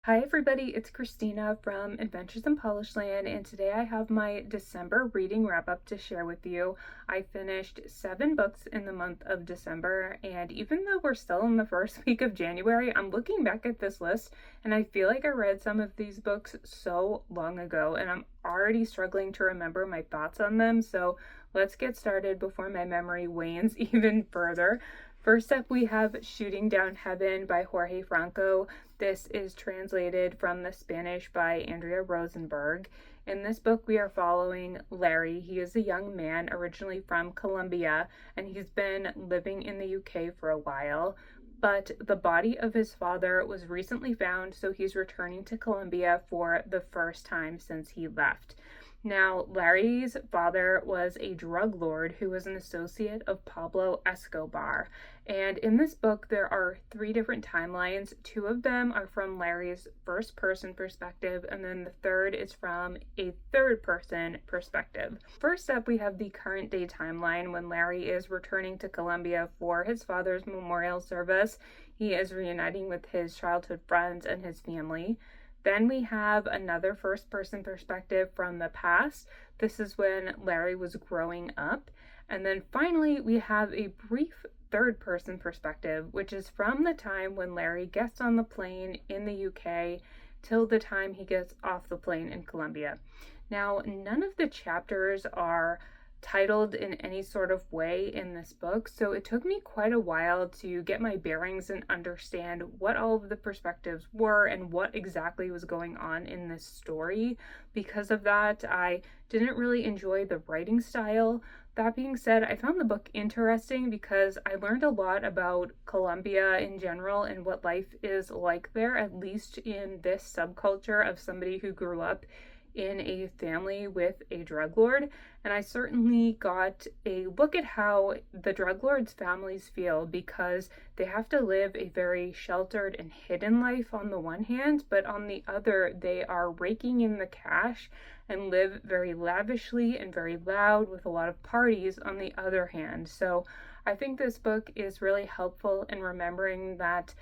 Hi everybody, it's Christina from Adventures in Polish Land, and today I have my December reading wrap-up to share with you. I finished 7 books in the month of December, and even though we're still in the first week of January, I'm looking back at this list and I feel like I read some of these books so long ago and I'm already struggling to remember my thoughts on them, so let's get started before my memory wanes even further. First up, we have Shooting Down Heaven by Jorge Franco. This is translated from the Spanish by Andrea Rosenberg. In this book, we are following Larry. He is a young man originally from Colombia, and he's been living in the UK for a while. But the body of his father was recently found, so he's returning to Colombia for the first time since he left. Now, Larry's father was a drug lord who was an associate of Pablo Escobar. And in this book, there are 3 different timelines. 2 of them are from Larry's first person perspective, and then the third is from a third person perspective. First up, we have the current day timeline when Larry is returning to Colombia for his father's memorial service. He is reuniting with his childhood friends and his family. Then we have another first person perspective from the past. This is when Larry was growing up. And then finally, we have a brief third person perspective, which is from the time when Larry gets on the plane in the UK till the time he gets off the plane in Colombia. Now, none of the chapters are titled in any sort of way in this book, so it took me quite a while to get my bearings and understand what all of the perspectives were and what exactly was going on in this story. Because of that, I didn't really enjoy the writing style. That being said, I found the book interesting because I learned a lot about Colombia in general and what life is like there, at least in this subculture of somebody who grew up in a family with a drug lord, and I certainly got a look at how the drug lords' families feel, because they have to live a very sheltered and hidden life on the one hand, but on the other they are raking in the cash and live very lavishly and very loud with a lot of parties on the other hand. So I think this book is really helpful in remembering that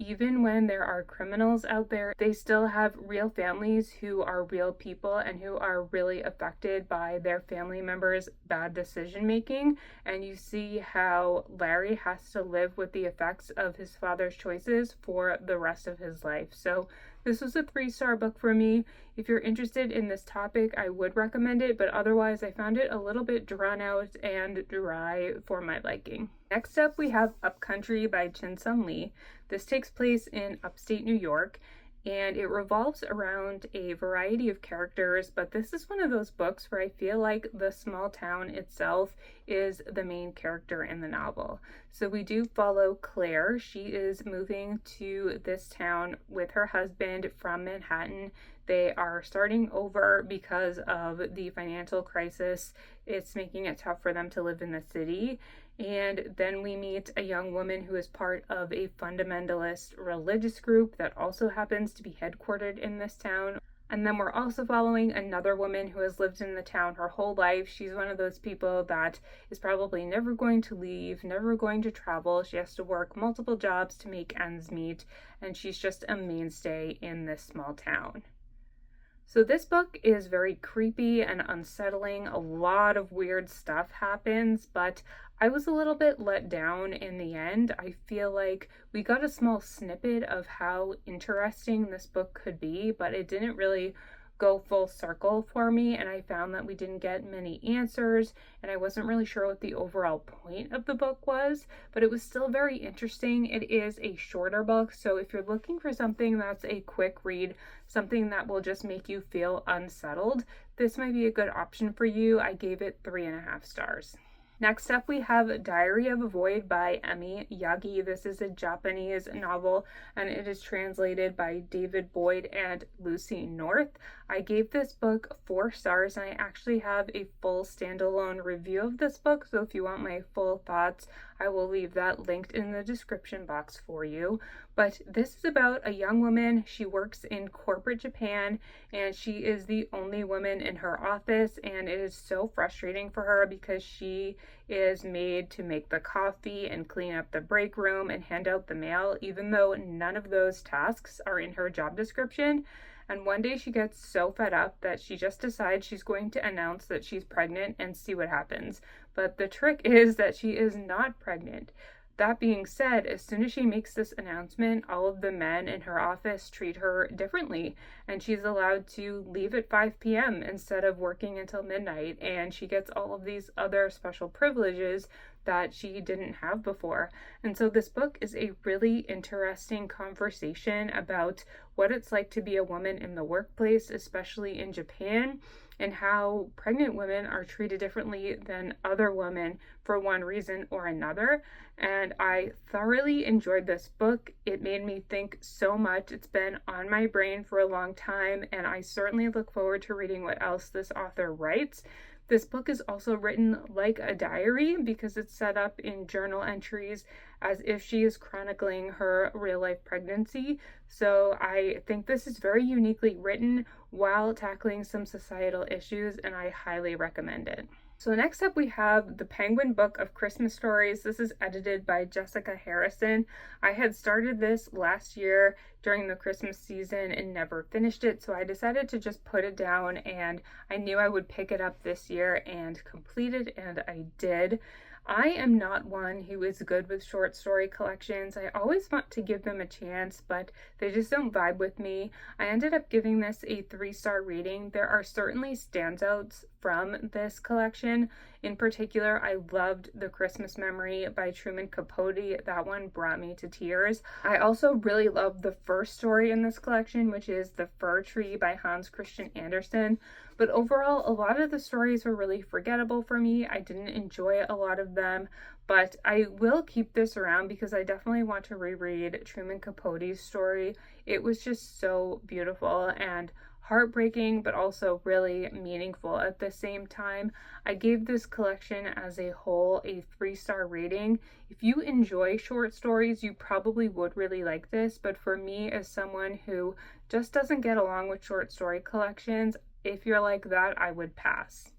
even when there are criminals out there, they still have real families who are real people and who are really affected by their family members' bad decision making. And you see how Larry has to live with the effects of his father's choices for the rest of his life. So this was a 3-star book for me. If you're interested in this topic, I would recommend it, but otherwise I found it a little bit drawn out and dry for my liking. Next up, we have Upcountry by Chin-Sun Lee. This takes place in upstate New York, and it revolves around a variety of characters, but this is one of those books where I feel like the small town itself is the main character in the novel. So we do follow Claire. She is moving to this town with her husband from Manhattan. They are starting over because of the financial crisis. It's making it tough for them to live in the city. And then we meet a young woman who is part of a fundamentalist religious group that also happens to be headquartered in this town. And then we're also following another woman who has lived in the town her whole life. She's one of those people that is probably never going to leave, never going to travel. She has to work multiple jobs to make ends meet, and she's just a mainstay in this small town. So this book is very creepy and unsettling. A lot of weird stuff happens, but I was a little bit let down in the end. I feel like we got a small snippet of how interesting this book could be, but it didn't really go full circle for me, and I found that we didn't get many answers, and I wasn't really sure what the overall point of the book was, but it was still very interesting. It is a shorter book, so if you're looking for something that's a quick read, something that will just make you feel unsettled, this might be a good option for you. I gave it 3.5 stars. Next up, we have Diary of a Void by Emi Yagi. This is a Japanese novel, and it is translated by David Boyd and Lucy North. I gave this book 4 stars, and I actually have a full standalone review of this book, so if you want my full thoughts, I will leave that linked in the description box for you. But this is about a young woman. She works in corporate Japan, and she is the only woman in her office, and it is so frustrating for her because she is made to make the coffee and clean up the break room and hand out the mail, even though none of those tasks are in her job description. And one day she gets so fed up that she just decides she's going to announce that she's pregnant and see what happens. But the trick is that she is not pregnant. That being said, as soon as she makes this announcement, all of the men in her office treat her differently, and she's allowed to leave at 5 p.m. instead of working until midnight, and she gets all of these other special privileges that she didn't have before. And so this book is a really interesting conversation about what it's like to be a woman in the workplace, especially in Japan, and how pregnant women are treated differently than other women for one reason or another. And I thoroughly enjoyed this book. It made me think so much. It's been on my brain for a long time, and I certainly look forward to reading what else this author writes. This book is also written like a diary because it's set up in journal entries as if she is chronicling her real-life pregnancy. So I think this is very uniquely written while tackling some societal issues, and I highly recommend it. So next up we have The Penguin Book of Christmas Stories. This is edited by Jessica Harrison. I had started this last year during the Christmas season and never finished it, so I decided to just put it down, and I knew I would pick it up this year and complete it, and I did. I am not one who is good with short story collections. I always want to give them a chance, but they just don't vibe with me. I ended up giving this a 3-star rating. There are certainly standouts from this collection. In particular, I loved The Christmas Memory by Truman Capote. That one brought me to tears. I also really loved the first story in this collection, which is The Fir Tree by Hans Christian Andersen. But overall, a lot of the stories were really forgettable for me. I didn't enjoy a lot of them, but I will keep this around because I definitely want to reread Truman Capote's story. It was just so beautiful and heartbreaking, but also really meaningful at the same time. I gave this collection as a whole a 3-star rating. If you enjoy short stories, you probably would really like this, but for me, as someone who just doesn't get along with short story collections, if you're like that, I would pass.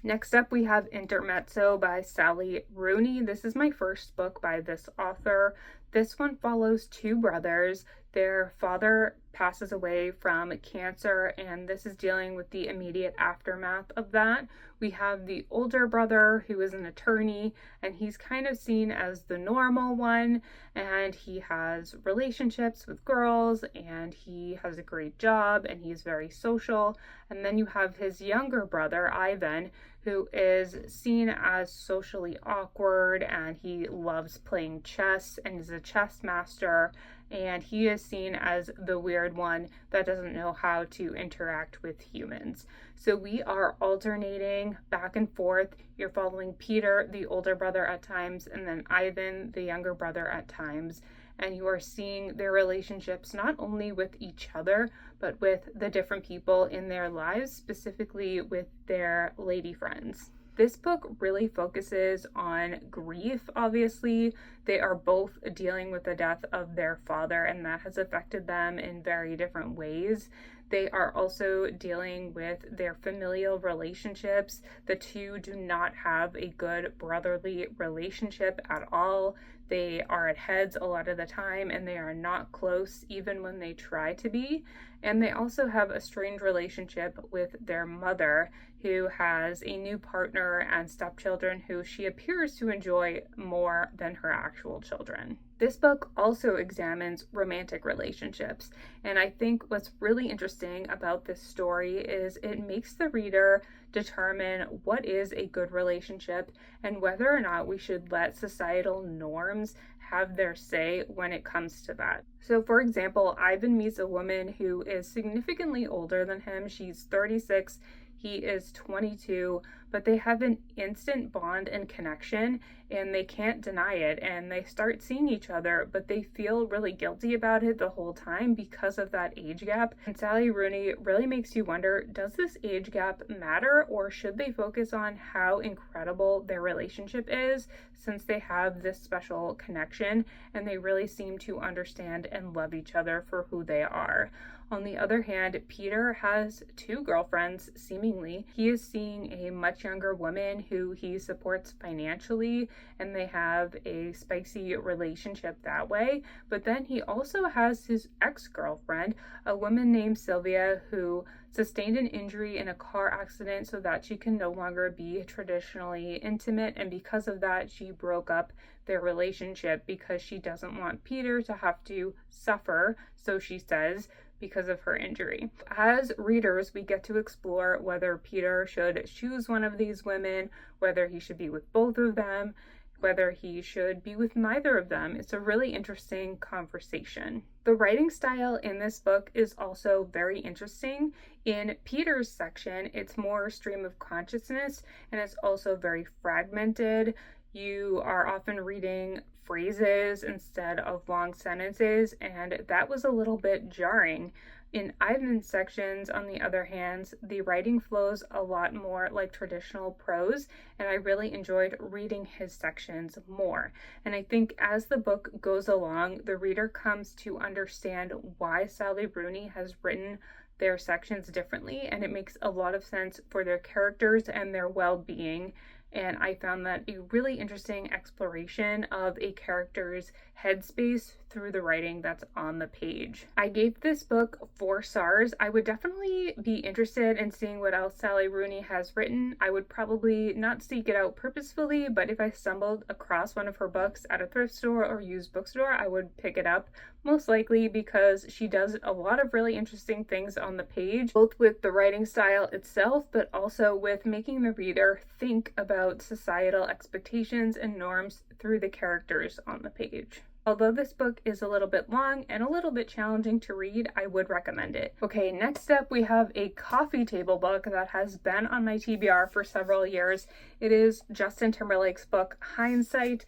Next up, we have Intermezzo by Sally Rooney. This is my first book by this author. This one follows 2 brothers. Their father passes away from cancer, and this is dealing with the immediate aftermath of that. We have the older brother who is an attorney, and he's kind of seen as the normal one, and he has relationships with girls, and he has a great job, and he's very social. And then you have his younger brother, Ivan, who is seen as socially awkward, and he loves playing chess and is a chess master, and he is seen as the weird one that doesn't know how to interact with humans. So we are alternating back and forth. You're following Peter, the older brother, at times, and then Ivan, the younger brother, at times. And you are seeing their relationships not only with each other, but with the different people in their lives, specifically with their lady friends. This book really focuses on grief, obviously. They are both dealing with the death of their father, and that has affected them in very different ways. They are also dealing with their familial relationships. The 2 do not have a good brotherly relationship at all. They are at heads a lot of the time, and they are not close even when they try to be. And they also have a strained relationship with their mother, who has a new partner and stepchildren who she appears to enjoy more than her actual children. This book also examines romantic relationships, and I think what's really interesting about this story is it makes the reader determine what is a good relationship and whether or not we should let societal norms have their say when it comes to that. So for example, Ivan meets a woman who is significantly older than him. She's 36, He is 22, but they have an instant bond and connection, and they can't deny it. And they start seeing each other, but they feel really guilty about it the whole time because of that age gap. And Sally Rooney really makes you wonder, does this age gap matter, or should they focus on how incredible their relationship is, since they have this special connection and they really seem to understand and love each other for who they are? On the other hand, Peter has two girlfriends, seemingly. He is seeing a much younger woman who he supports financially, and they have a spicy relationship that way. But then he also has his ex-girlfriend, a woman named Sylvia, who sustained an injury in a car accident so that she can no longer be traditionally intimate, and because of that, she broke up their relationship because she doesn't want Peter to have to suffer, so she says, because of her injury. As readers, we get to explore whether Peter should choose one of these women, whether he should be with both of them, whether he should be with neither of them. It's a really interesting conversation. The writing style in this book is also very interesting. In Peter's section, it's more stream of consciousness, and it's also very fragmented. You are often reading phrases instead of long sentences, and that was a little bit jarring. In Ivan's sections, on the other hand, the writing flows a lot more like traditional prose, and I really enjoyed reading his sections more. And I think as the book goes along, the reader comes to understand why Sally Rooney has written their sections differently, and it makes a lot of sense for their characters and their well-being. And I found that a really interesting exploration of a character's headspace through the writing that's on the page. I gave this book 4 stars. I would definitely be interested in seeing what else Sally Rooney has written. I would probably not seek it out purposefully, but if I stumbled across one of her books at a thrift store or used bookstore, I would pick it up, most likely because she does a lot of really interesting things on the page, both with the writing style itself, but also with making the reader think about societal expectations and norms through the characters on the page. Although this book is a little bit long and a little bit challenging to read, I would recommend it. Okay, next up we have a coffee table book that has been on my TBR for several years. It is Justin Timberlake's book, Hindsight,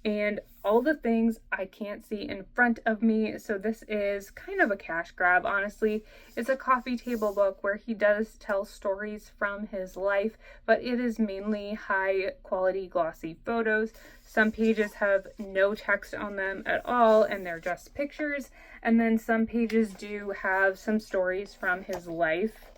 and all the things I can't see in front of me. So this is kind of a cash grab, honestly. It's a coffee table book where he does tell stories from his life, but it is mainly high quality glossy photos. Some pages have no text on them at all, and they're just pictures. And then some pages do have some stories from his life.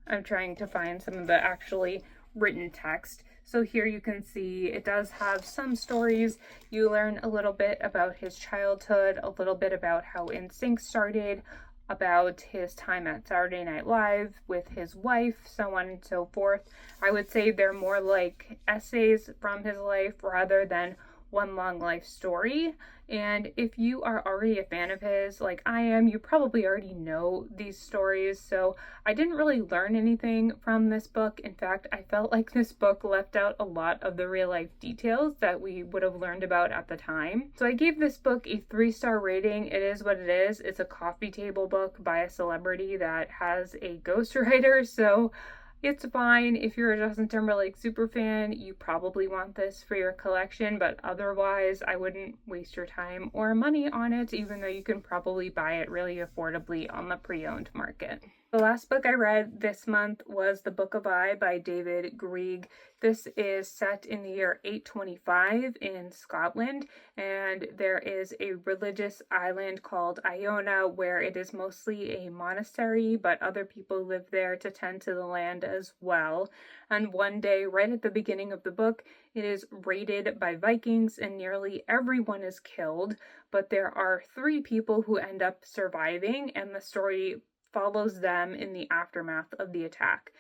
I'm trying to find some of the actually written text. So here you can see it does have some stories. You learn a little bit about his childhood, a little bit about how NSYNC started, about his time at Saturday Night Live with his wife, so on and so forth. I would say they're more like essays from his life rather than one long life story. And if you are already a fan of his, like I am, you probably already know these stories. So I didn't really learn anything from this book. In fact, I felt like this book left out a lot of the real life details that we would have learned about at the time. So I gave this book a 3-star rating. It is what it is. It's a coffee table book by a celebrity that has a ghostwriter. So it's fine. If you're a Justin Timberlake super fan, you probably want this for your collection, but otherwise I wouldn't waste your time or money on it, even though you can probably buy it really affordably on the pre-owned market. The last book I read this month was The Book of I by David Greig. This is set in the year 825 in Scotland, and there is a religious island called Iona where it is mostly a monastery, but other people live there to tend to the land as well. And one day, right at the beginning of the book, it is raided by Vikings and nearly everyone is killed, but there are 3 people who end up surviving, and the story follows them in the aftermath of the attack.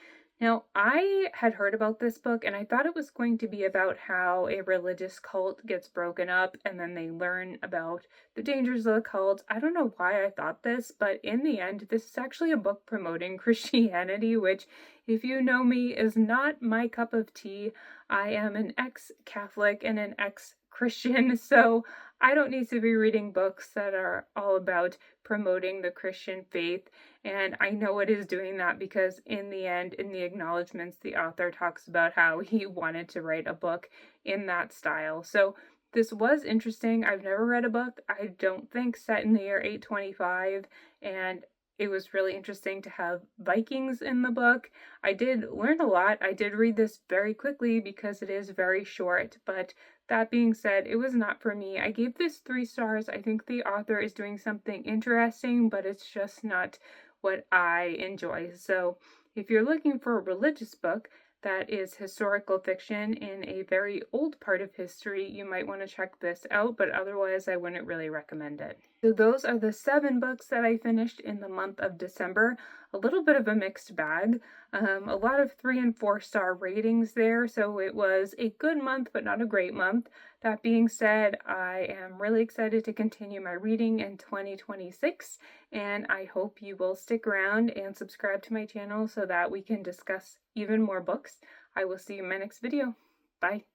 Now, I had heard about this book and I thought it was going to be about how a religious cult gets broken up and then they learn about the dangers of the cult. I don't know why I thought this, but in the end, this is actually a book promoting Christianity, which, if you know me, is not my cup of tea. I am an ex-Catholic and an ex Christian, so I don't need to be reading books that are all about promoting the Christian faith. And I know it is doing that because in the end, in the acknowledgments, the author talks about how he wanted to write a book in that style. So this was interesting. I've never read a book, I don't think, set in the year 825, and it was really interesting to have Vikings in the book. I did learn a lot. I did read this very quickly because it is very short, but that being said, it was not for me. I gave this 3 stars. I think the author is doing something interesting, but it's just not what I enjoy. So if you're looking for a religious book that is historical fiction in a very old part of history, you might want to check this out, but otherwise I wouldn't really recommend it. So those are the 7 books that I finished in the month of December. A little bit of a mixed bag. A lot of 3 and 4 star ratings there, so it was a good month, but not a great month. That being said, I am really excited to continue my reading in 2026, and I hope you will stick around and subscribe to my channel so that we can discuss even more books. I will see you in my next video. Bye.